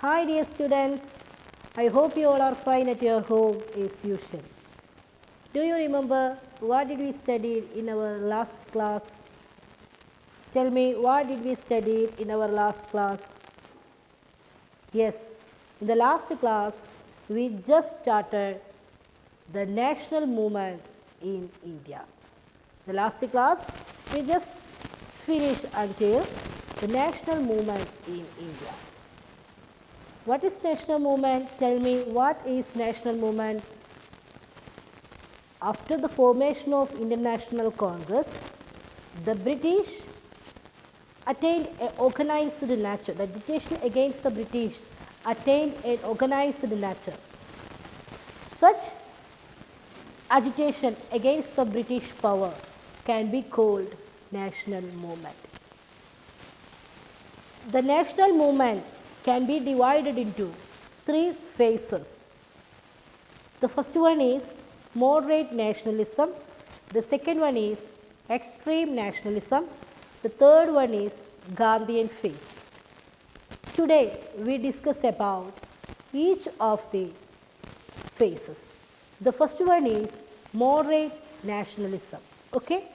Hi dear students, I hope you all are fine at your home as usual. Do you remember what did we study in our last class? Tell me, what did we study in our last class? Yes, in the last class we just started the national movement in India. The last class we just finished until the national movement in India. What is national movement? Tell me, what is national movement? After the formation of Indian National Congress, the British attained an organized nature. The agitation against the British attained an organized nature. Such agitation against the British power can be called national movement. The national movement can be divided into three phases. The first one is moderate nationalism, the second one is extreme nationalism, the third one is Gandhian phase. Today we discuss about each of the phases. The first one is moderate nationalism. Okay?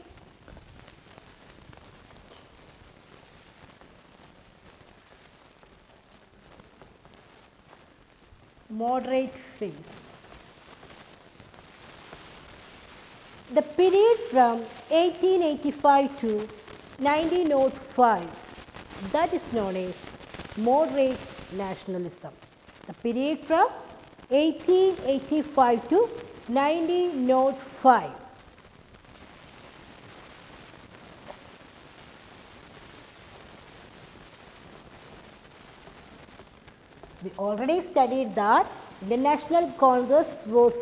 Moderate phase. The period from 1885 to 1905, that is known as moderate nationalism. The period from 1885 to 1905. We already studied that the National Congress was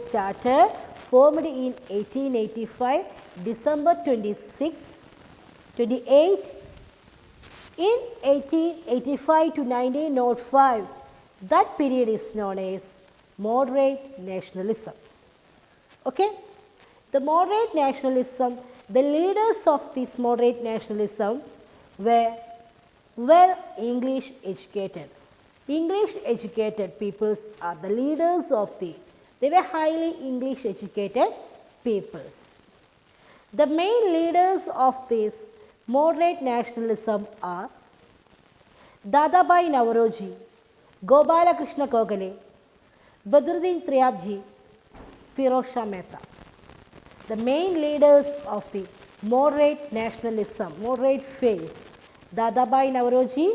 formed in 1885, December 26, 28. In 1885 to 1905, that period is known as moderate nationalism. Okay? The moderate nationalism, the leaders of this moderate nationalism were well English educated. English educated peoples are the leaders of they were highly English educated peoples. The main leaders of this moderate nationalism are Dadabhai Naoroji, Gopalakrishna Gokhale, Badruddin Tyabji, Firoz Shah Mehta. The main leaders of the moderate nationalism, moderate phase, Dadabhai Naoroji,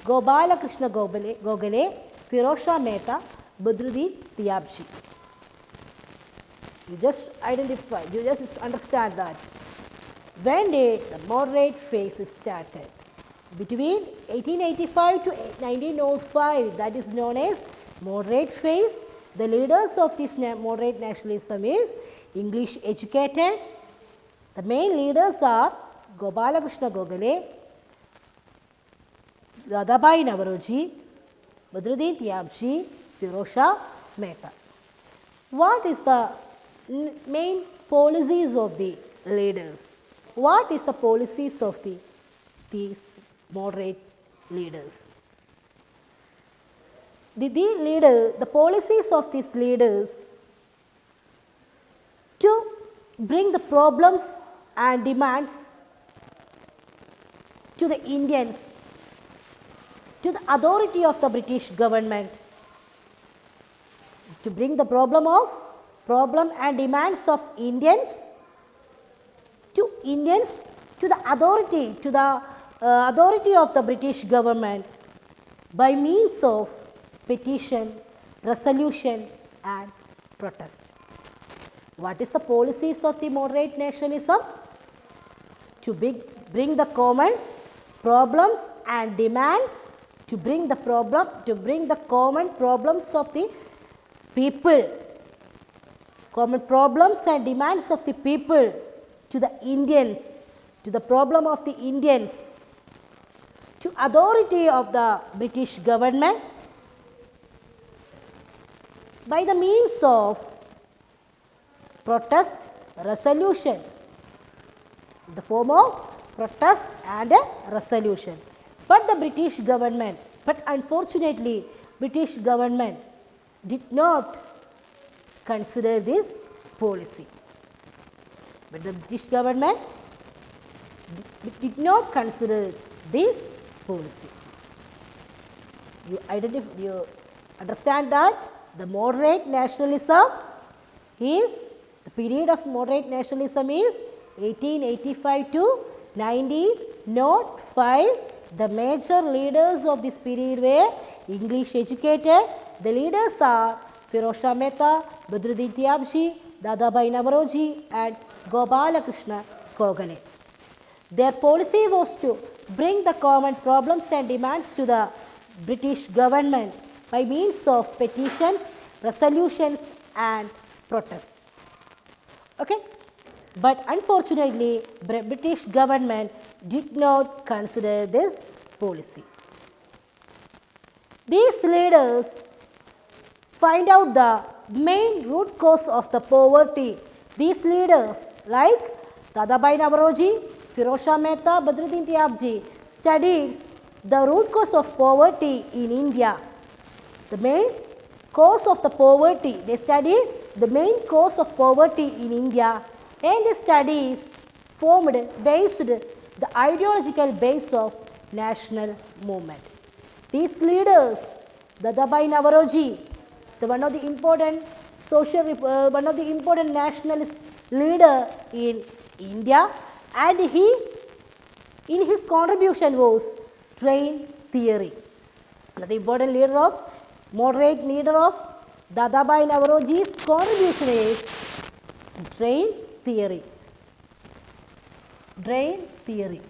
Gopalakrishna Gokhale, Firoz Shah Mehta, Badruddin Tyabji. You just identify, you just understand that. When did the moderate phase started? Between 1885 to 1905, that is known as moderate phase. The leaders of this moderate nationalism is English educated. The main leaders are Gopalakrishna Gokhale, Dadabhai Naoroji, Badruddin Tyabji, Firoz Shah Mehta. What is the main policies of the leaders? What is the policies of these moderate leaders? The policies of these leaders to bring the problems and demands to the Indians, to the authority of the British government, to bring the problem and demands of Indians to the authority of the British government by means of petition, resolution and protest. What is the policies of the moderate nationalism? To bring the common problems and demands, to bring the common problems of the people, common problems and demands of the people to the Indians, to the problem of the Indians, to authority of the British government by the means of protest, resolution, the form of protest and a resolution. But the British government, but unfortunately British government did not consider this policy. But the British government did not consider this policy. You understand that the moderate nationalism is, the period of moderate nationalism is 1885 to 1905. The major leaders of this period were English educated. The leaders are Firoz Shah Mehta, Badruddin Tyabji, Dadabhai Naoroji and Gopalakrishna Gokhale. Their policy was to bring the common problems and demands to the British government by means of petitions, resolutions and protests. Okay? But unfortunately, British government did not consider this policy. These leaders find out the main root cause of the poverty. These leaders like Dadabhai Naoroji, Firoz Shah Mehta, Badruddin Tyabji studied the root cause of poverty in India. The main cause of the poverty, they studied the main cause of poverty in India, and the studies formed based the ideological base of national movement. These leaders, Dadabhai Naoroji, one of the important one of the important nationalist leader in India, and in his contribution was train theory. Another important leader of, moderate leader of Dadabhai Naoroji's contribution is train theory. Drain theory.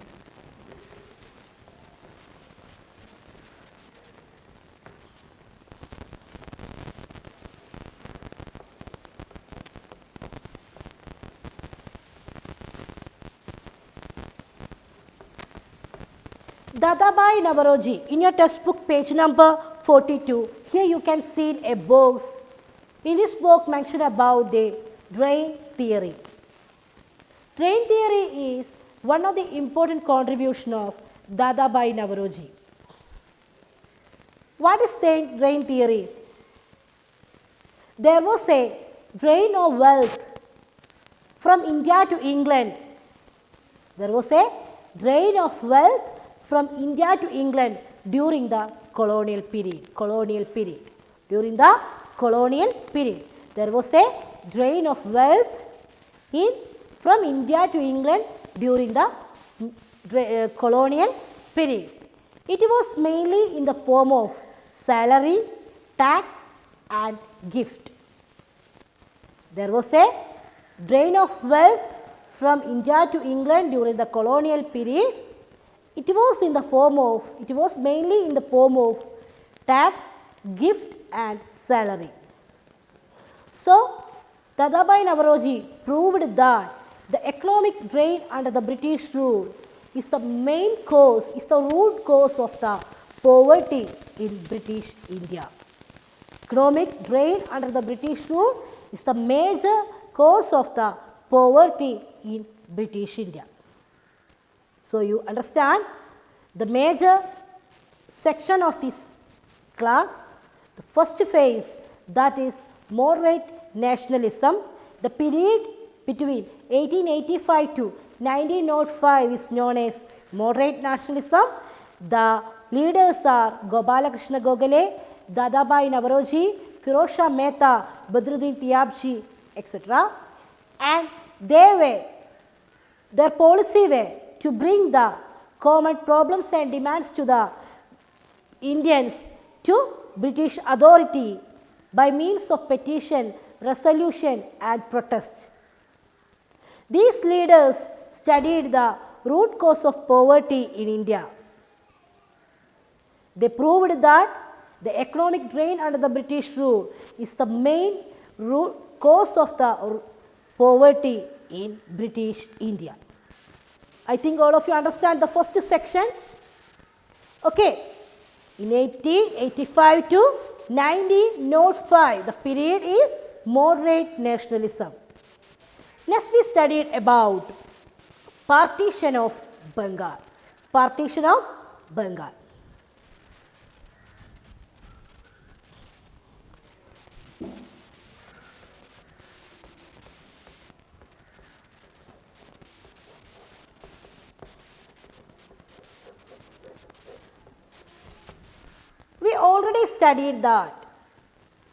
Dadabhai Naoroji, in your textbook page number 42, here you can see a box. In this book mentioned about the drain theory. Drain theory is one of the important contribution of Dadabhai Naoroji. What is drain theory? There was a drain of wealth from India to England. There was a drain of wealth from India to England during the colonial period. During the colonial period, there was a drain of wealth from India to England during the colonial period. It was mainly in the form of salary, tax and gift. There was a drain of wealth from India to England during the colonial period. It was mainly in the form of tax, gift and salary. So, Dadabhai Naoroji proved that the economic drain under the British rule is the main cause, is the root cause of the poverty in British India. Economic drain under the British rule is the major cause of the poverty in British India. So, you understand the major section of this class, the first phase, that is moderate nationalism. The period between 1885 to 1905 is known as moderate nationalism. The leaders are Gopalakrishna Gokhale, Dadabhai Naoroji, Firoz Shah Mehta, Badruddin Tyabji, etc. And their policy were to bring the common problems and demands to the Indians to British authority by means of petition, resolution and protest. These leaders studied the root cause of poverty in India. They proved that the economic drain under the British rule is the main root cause of the poverty in British India. I think all of you understand the first section. Okay. In 1885 to 1905, the period is moderate nationalism. Next we studied about partition of Bengal. Partition of Bengal. studied that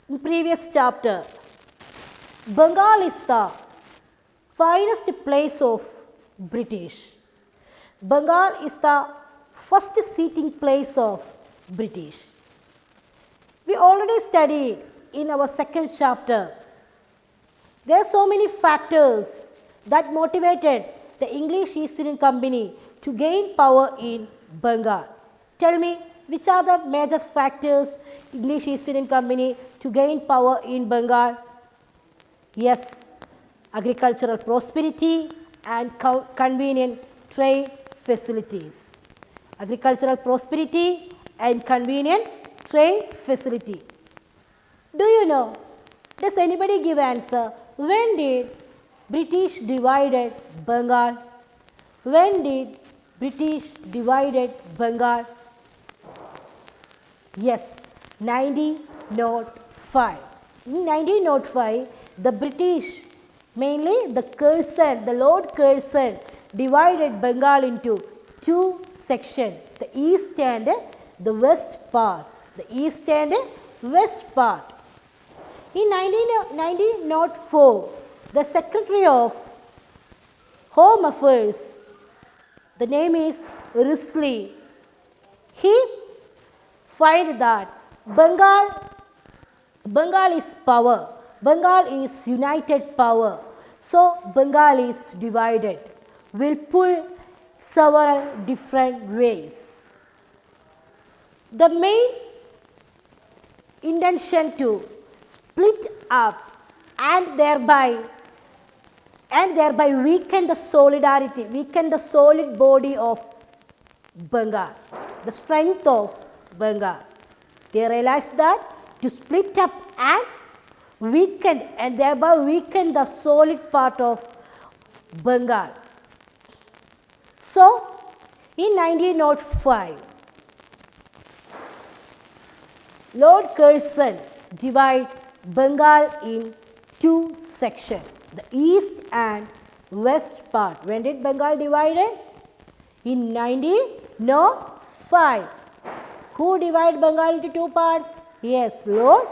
in previous chapter. Bengal is the finest place of British. Bengal is the first seating place of British. We already studied in our second chapter. There are so many factors that motivated the English East Indian Company to gain power in Bengal. Tell me, which are the major factors English East Indian Company to gain power in Bengal? Yes, agricultural prosperity and convenient trade facilities. Agricultural prosperity and convenient trade facility. Do you know? Does anybody give answer? When did British divided Bengal? When did British divided Bengal? Yes, 1905. In 1905, the British, mainly the Curzon, the Lord Curzon, divided Bengal into two sections, the east and the west part. The east and west part. In 1904, the Secretary of Home Affairs, the name is Risley, he find that Bengal is power. Bengal is united power. So Bengal is divided. Will pull several different ways. The main intention to split up and thereby weaken the solidarity, weaken the solid body of Bengal, the strength of Bengal. They realized that to split up and weaken and thereby weaken the solid part of Bengal. So, in 1905, Lord Curzon divided Bengal in two sections, the east and west part. When did Bengal divided? In 1905. Who divided Bengal into two parts? Yes, Lord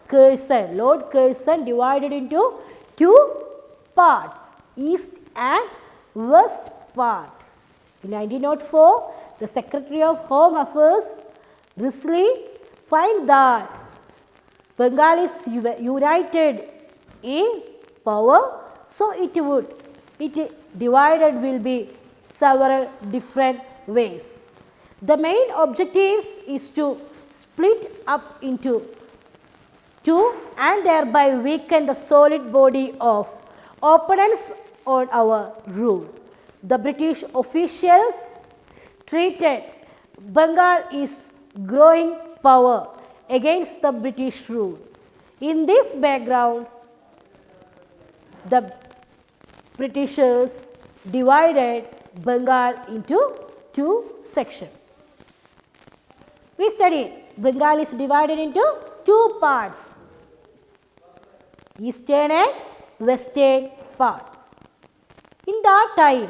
Curzon. Lord Curzon divided into two parts, east and west part. In 1904, the Secretary of Home Affairs, Risley, find that Bengal is united in power, so it divided will be several different ways. The main objectives is to split up into two and thereby weaken the solid body of opponents on our rule. The British officials treated Bengal is growing power against the British rule. In this background, the Britishers divided Bengal into two sections. We studied Bengal is divided into two parts, eastern and western parts. In that time,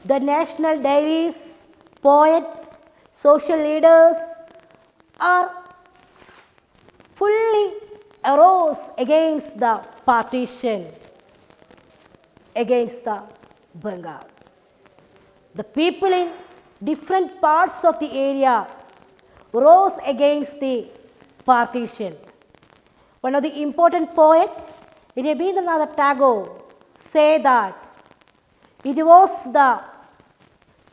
the national diaries, poets, social leaders are fully arose against the partition, against the Bengal. The people in different parts of the area rose against the partition. One of the important poets, Rabindranath Tagore, say that it was the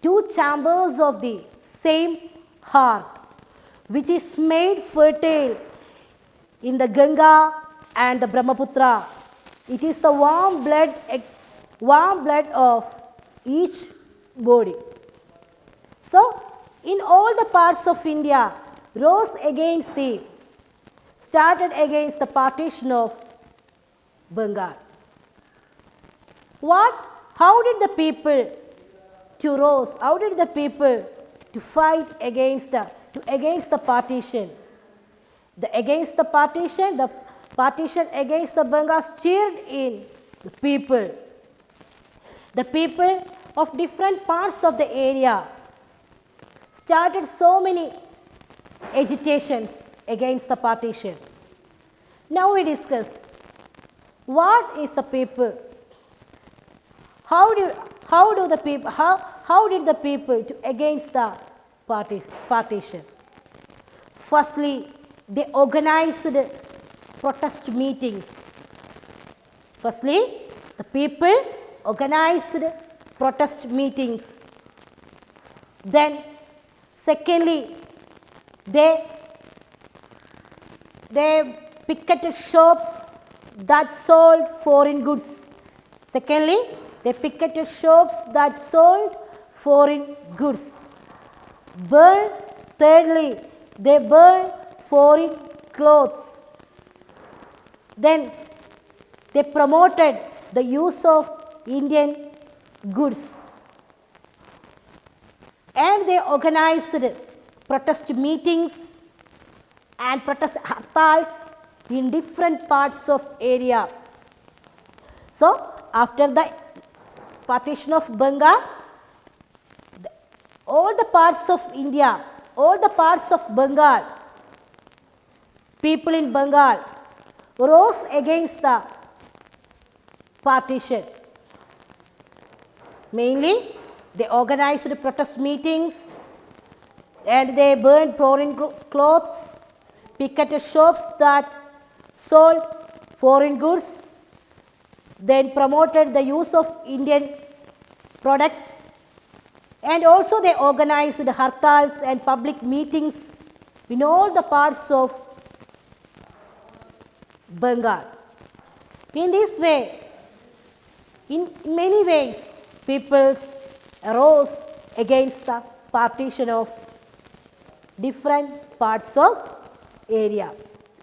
two chambers of the same heart which is made fertile in the Ganga and the Brahmaputra. It is the warm blood of each body. So, in all the parts of India, started against the partition of Bengal. How did the people to fight against the partition? Against the partition against the Bengal cheered in the people. The people of different parts of the area started so many agitations against the partition. Now we discuss what is the people. How did the people to against the partition? Firstly, they organized protest meetings. Firstly, the people organized protest meetings. Then, secondly, they picketed shops that sold foreign goods. Secondly, they picketed shops that sold foreign goods. Thirdly, they burned foreign clothes. Then they promoted the use of Indian goods. And they organized protest meetings and protest hartals in different parts of area. So, after the partition of Bengal, all the parts of India, all the parts of Bengal, people in Bengal rose against the partition. Mainly, they organized protest meetings and they burned foreign clothes, picketed shops that sold foreign goods, then promoted the use of Indian products, and also they organized hartals and public meetings in all the parts of Bengal. In this way, in many ways, people arose against the partition of different parts of area.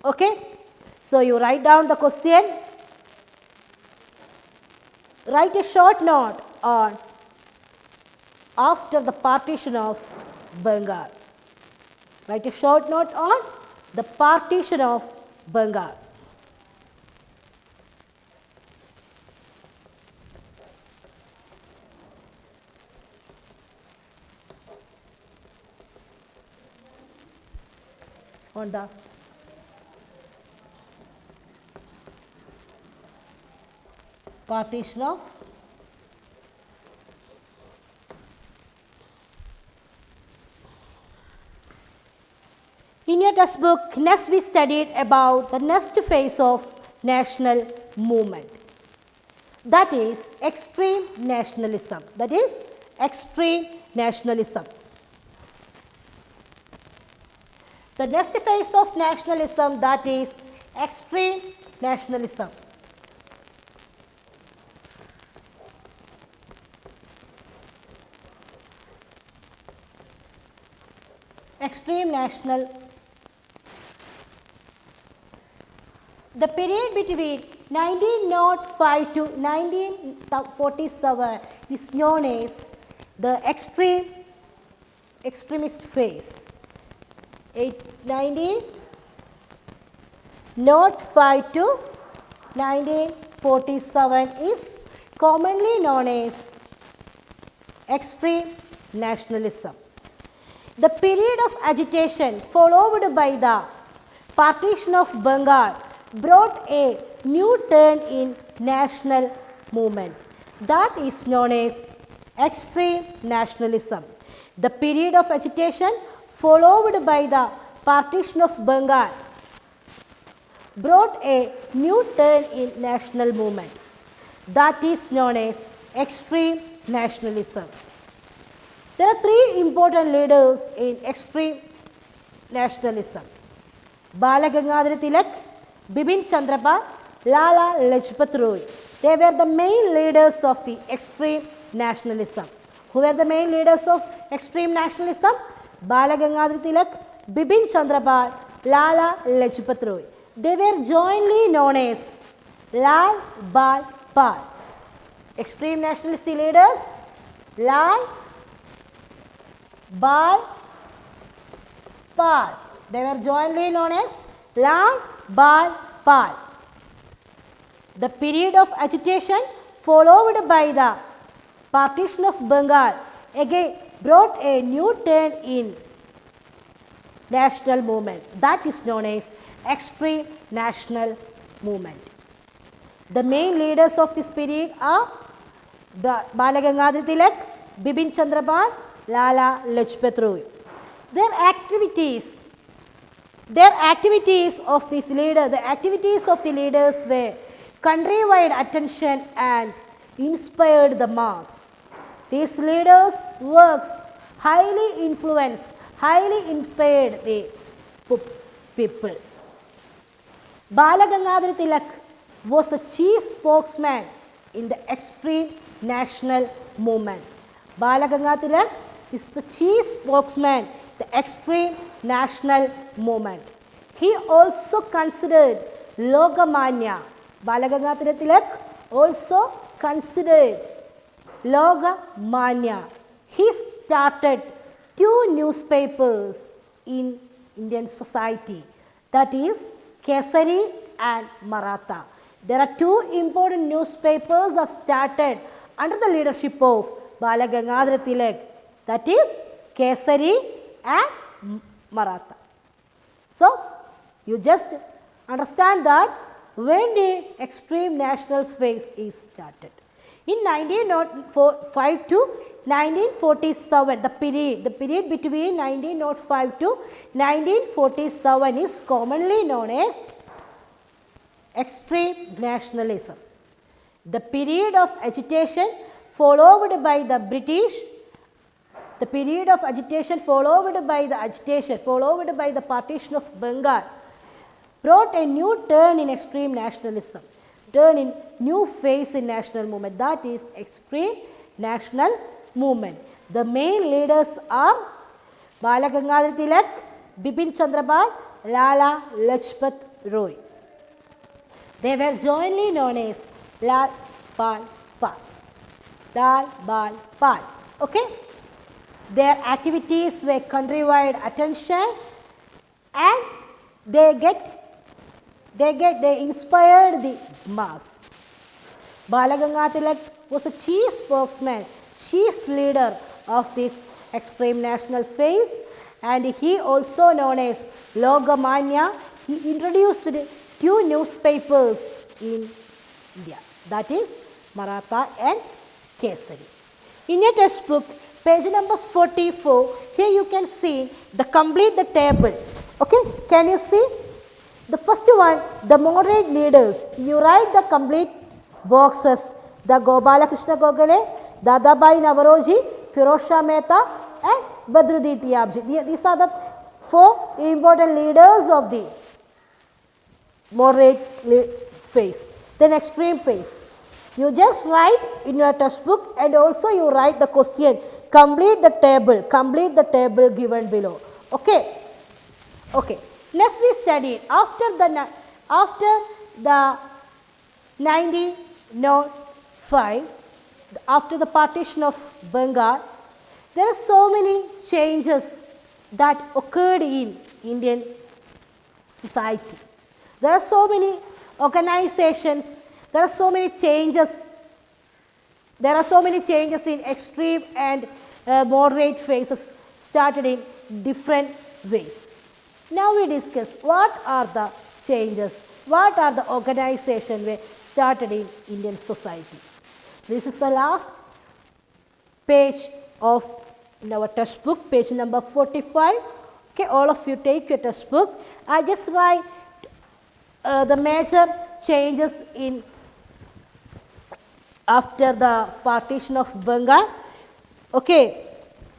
Okay? So, you write down the question, write a short note on after the partition of Bengal. Write a short note on the partition of Bengal. On the partition of in your textbook, next we studied about the next phase of national movement, that is extreme nationalism. That is extreme nationalism. The next phase of nationalism, that is extreme nationalism. Extreme national. The period between 1905 to 1947 is known as the extremist phase. 1905 to 1947 is commonly known as extreme nationalism. The period of agitation followed by the partition of Bengal brought a new turn in national movement, that is known as extreme nationalism. The period of agitation followed by the partition of Bengal brought a new turn in national movement, that is known as extreme nationalism. There are three important leaders in extreme nationalism: Bala Gangadhar Tilak, Bipin Chandra Pal, Lala Lajpat Rai. They were the main leaders of the extreme nationalism. Who were the main leaders of extreme nationalism? Bala Gangadhar Tilak, Bipin Chandra Pal, Lala Lajpat Rai. They were jointly known as Lal Bal Pal. Extreme nationalist leaders Lal Bal Pal. They were jointly known as Lal Bal Pal. The period of agitation followed by the partition of Bengal again brought a new turn in national movement that is known as extreme national movement. The main leaders of this period are Bal Gangadhar Tilak, Bipin Chandra Pal, Lala Lajpat Rai. Their activities of this leader, the activities of the leaders were countrywide attention and inspired the mass. These leaders' works highly influenced, highly inspired the people. Bala Gangadhar Tilak was the chief spokesman in the extreme national movement. Bala Gangadhar Tilak is the chief spokesman, the extreme national movement. He also considered Lokamanya. Bala Gangadhar Tilak also considered Lokamanya. He started 2 newspapers in Indian society, that is Kesari and Maratha. There are 2 important newspapers that started under the leadership of Bala Gangadhar Tilak, that is Kesari and Maratha. So, you just understand that when the extreme national phase is started. In 1905 to 1947, the period between 1905 to 1947 is commonly known as extreme nationalism. The period of agitation followed by the partition of Bengal brought a new turn in extreme nationalism, turn in new phase in national movement, that is extreme national movement. The main leaders are Bala Gangadhar Tilak, Bipin Chandra Pal, Lala Lajpat Rai. They were jointly known as Lal Bal Pal. Lal Bal Pal. Okay? Their activities were countrywide attention and they inspired the mass. Bala Gangadhar Tilak was the chief spokesman, chief leader of this extreme national phase, and he also known as Lokamanya. He introduced 2 newspapers in India, that is Maratha and Kesari. In your textbook, page number 44, here you can see the complete the table. Okay, can you see? The first one, the moderate leaders. You write the complete boxes. The Gopala Krishna Gokhale, Dadabhai Naoroji, Firoz Shah Mehta and Badruddin Tayabji. These are the 4 important leaders of the moderate phase. Then extreme phase. You just write in your textbook and also you write the question. Complete the table given below. Okay. Okay. Next we study after the 1905, after the partition of Bengal, there are so many changes that occurred in Indian society. There are so many organizations, there are so many changes. There are so many changes in extreme and moderate phases started in different ways. Now we discuss what are the changes, what are the organizations we started in Indian society. This is the last page of our textbook, page number 45. Okay, all of you take your textbook. I just write the major changes in after the partition of Bengal. Okay,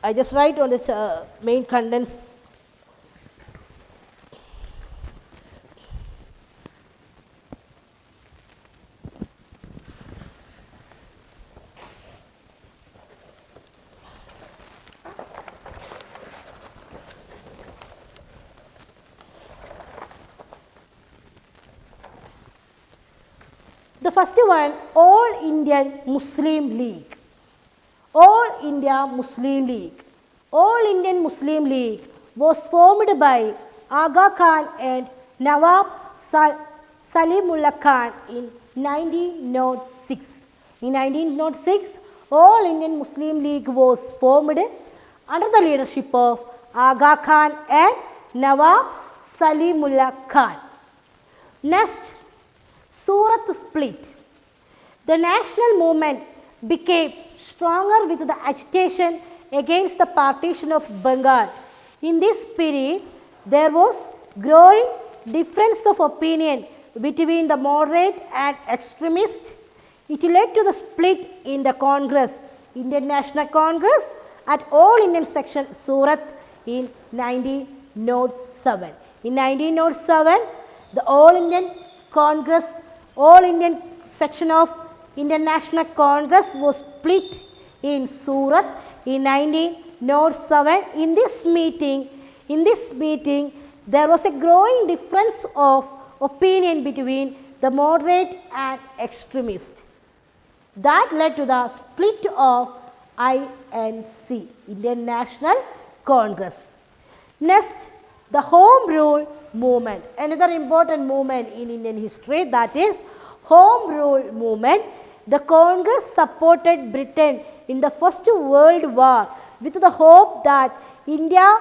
I just write on the main contents. The first one, All Indian Muslim League. All India Muslim League. All Indian Muslim League was formed by Aga Khan and Nawab Salimullah Khan in 1906. In 1906, All Indian Muslim League was formed under the leadership of Aga Khan and Nawab Salimullah Khan. Next, Surat split. The national movement became stronger with the agitation against the partition of Bengal. In this period, there was growing difference of opinion between the moderate and extremists. It led to the split in the Congress, Indian National Congress at All Indian Section Surat in 1907. In 1907, the All Indian Congress, All Indian Section of Indian National Congress was split in Surat in 1907. In this meeting, there was a growing difference of opinion between the moderate and extremists. That led to the split of INC, Indian National Congress. Next, the Home Rule movement, another important movement in Indian history, that is Home Rule movement. The Congress supported Britain in the First World War with the hope that India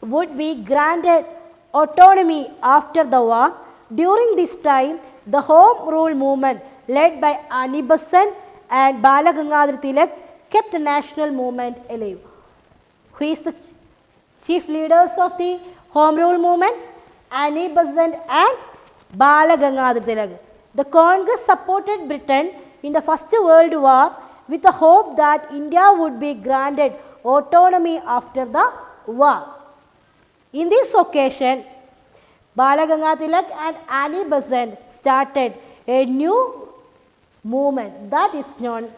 would be granted autonomy after the war. During this time, the Home Rule movement led by Annie Besant and Bala Gangadhar Tilak kept the national movement alive. Who is the chief leaders of the Home Rule movement? Annie Besant and Bala Gangadhar Tilak. The Congress supported Britain in the First World War with the hope that India would be granted autonomy after the war. In this occasion, Bala Gangadhar Tilak and Annie Besant started a new movement that is known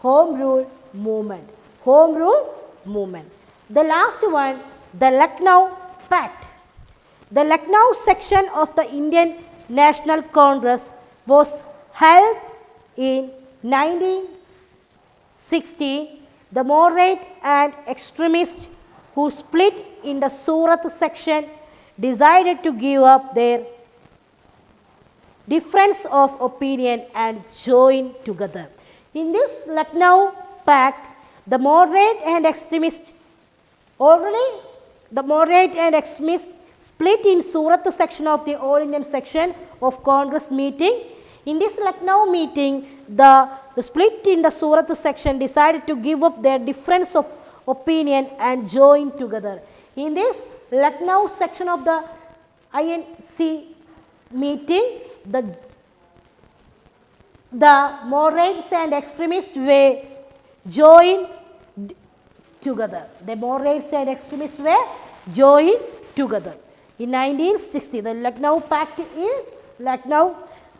Home Rule movement. Home Rule movement. The last one, the Lucknow Pact. The Lucknow section of the Indian National Congress was held in 1960. The moderate and extremists who split in the Surat section decided to give up their difference of opinion and join together. In this Lucknow Pact, the moderate and extremists split in Surat section of the All Indian section of Congress meeting. In this Lucknow meeting, the split in the Surat section decided to give up their difference of opinion and join together. In this Lucknow section of the INC meeting, the moderates and extremists were joined together. The moderates and extremists were joined together. In 1960, the Lucknow Pact in Lucknow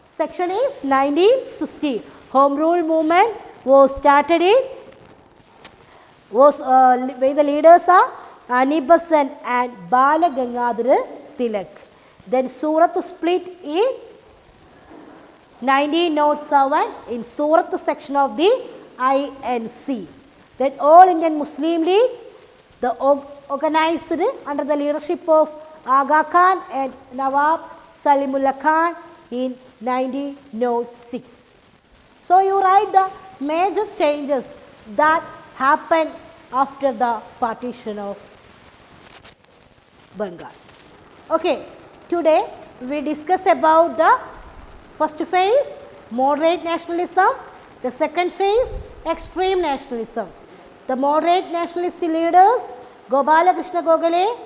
section is 1960. Home Rule movement was started by the leaders are Annie Besant and Bala Gangadhar Tilak. Then Surat split in 1907 in Surat section of the INC. Then All Indian Muslim League, the organized under the leadership of Aga Khan and Nawab Salimullah Khan in 1906. So you write the major changes that happened after the partition of Bengal. Okay, today we discuss about the first phase, moderate nationalism, the second phase, extreme nationalism. The moderate nationalist leaders, Gopala Krishna Gokhale,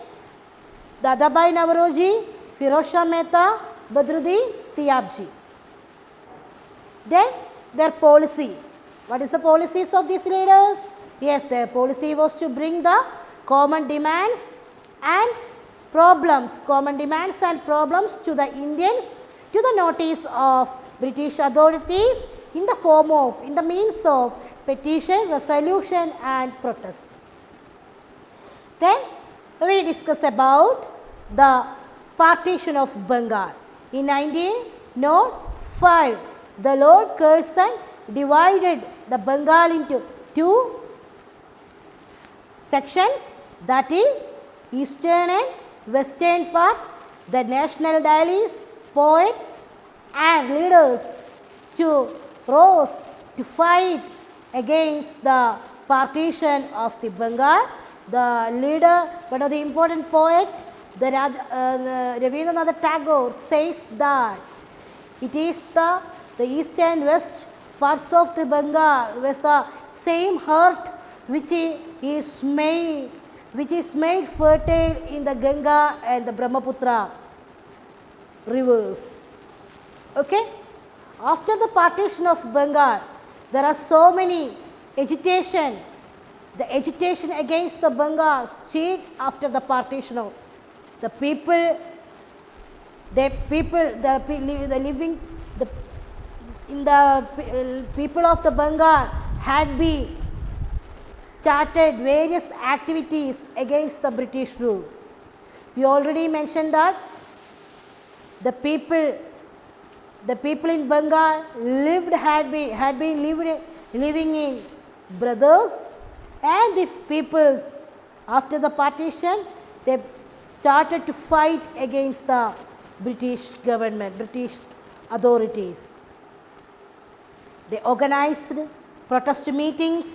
Dadabhai Naoroji, Firoz Shah Mehta, Badruddin Tayabji. Then their policy. What is the policies of these leaders? Yes, their policy was to bring the common demands and problems to the Indians to the notice of British authorities in the means of petition, resolution and protest. Then we discuss about the partition of Bengal. In 1905, the Lord Curzon divided the Bengal into two sections, that is eastern and western part. The national dailies, poets and leaders rose to fight against the partition of the Bengal. the leader, one of the important poet, the Rabindranath Tagore says that it is the east and west parts of the Bengal with the same earth which is made fertile in the Ganga and the Brahmaputra rivers. Okay? After the partition of Bengal, there are so many agitation. The agitation against the Bengal state after the partition of the people, people of the Bengal had been started various activities against the British rule. We already mentioned that the people in Bengal had been living in brothers, and the peoples after the partition they started to fight against the British government, British authorities. They organized protest meetings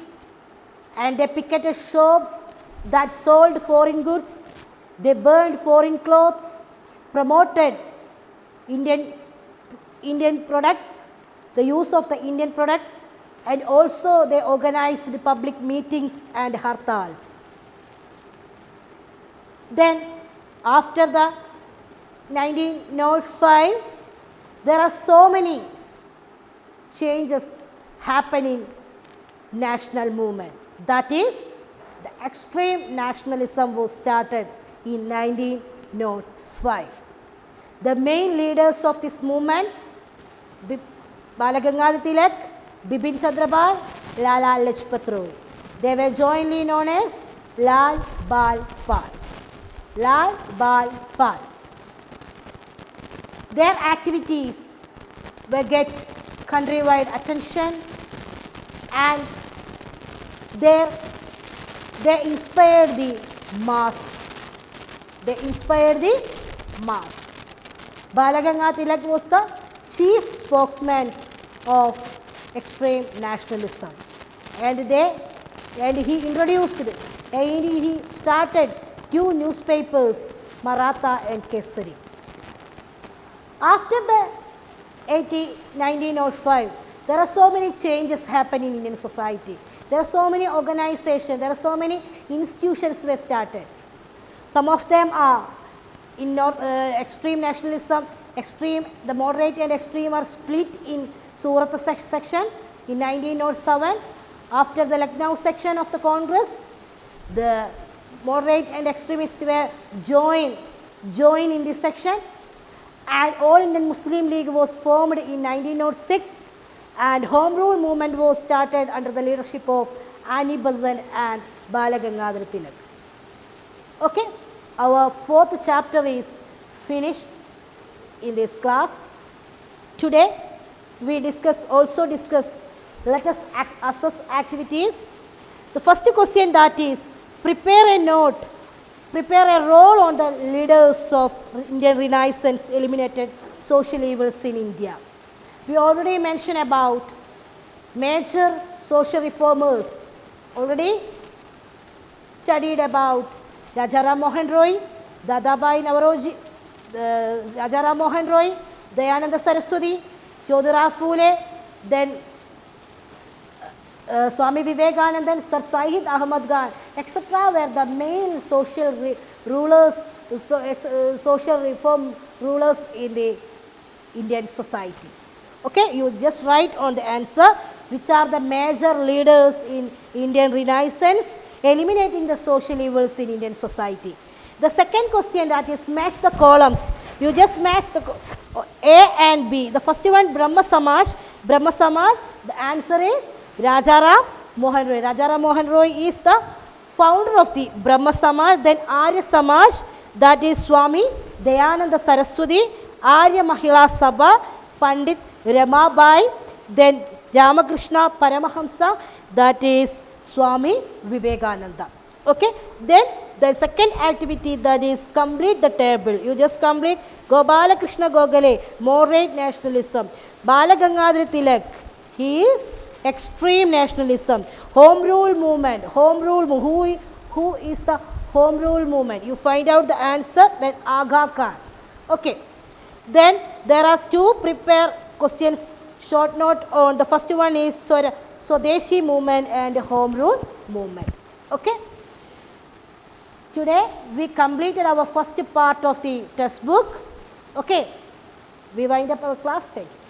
and they picketed shops that sold foreign goods. They burned foreign clothes, promoted Indian products, the use of the Indian products, and also they organized public meetings and hartals. Then after the 1905, there are so many changes happening national movement. That is, the extreme nationalism was started in 1905. The main leaders of this movement, Balagangadhar Tilak, Bipin Chandra Pal, Lala Lajpat Rai. They were jointly known as Lal Bal Pal. Lal Bal Pal. Their activities will get countrywide attention, and they inspired the mass. They inspired the mass. Balagangadhar Tilak was the chief spokesman of extreme nationalism, and he introduced and he started two newspapers, Maratha and Kesari. After the 1905, there are so many changes happening in Indian society. There are so many organizations, there are so many institutions were started. Some of them are in extreme nationalism, the moderate and extreme are split in Surat section in 1907. After the Lucknow section of the Congress, the moderate and extremists were joined in this section, and All Indian Muslim League was formed in 1906, and Home Rule movement was started under the leadership of Ani Besant and Balagangadhar Tilak. Okay, our fourth chapter is finished in this class. Today we also discuss let us assess activities. The first question, that is, prepare a role on the leaders of Indian Renaissance eliminated social evils in India. We already mentioned about major social reformers. Already studied about Rajaram Mohan Roy, Dadabhai Naoroji, Rajaram Mohan Roy, Dayananda Saraswati, Jyotirao Phule, then Swami Vivekananda, Sir Syed Ahmad Khan, etc. were the main social rulers, social reform rulers in the Indian society. Okay, you just write on the answer which are the major leaders in Indian Renaissance eliminating the social evils in Indian society. The second question, that is, match the columns. You just match the A and B. The first one, Brahma Samaj. Brahma Samaj, the answer is Rajaram Mohan Roy. Rajaram Mohan Roy is the founder of the Brahma Samaj. Then Arya Samaj, that is Swami Dayananda Saraswati. Arya Mahila Sabha, Pandit Ramabai. Then Ramakrishna Paramahamsa, that is Swami Vivekananda. Okay. Then the second activity, that is complete the table. You just complete Gopala Krishna Gokhale, moderate nationalism. Balagangadhar Tilak, he is extreme nationalism. Home rule movement. who is the Home Rule movement. You find out the answer, then Aga Khan. Okay. Then there are two prepare questions, short note on. The first one is Swadeshi movement and Home Rule movement. Okay. Today we completed our first part of the textbook. Okay. We wind up our class. Thank you.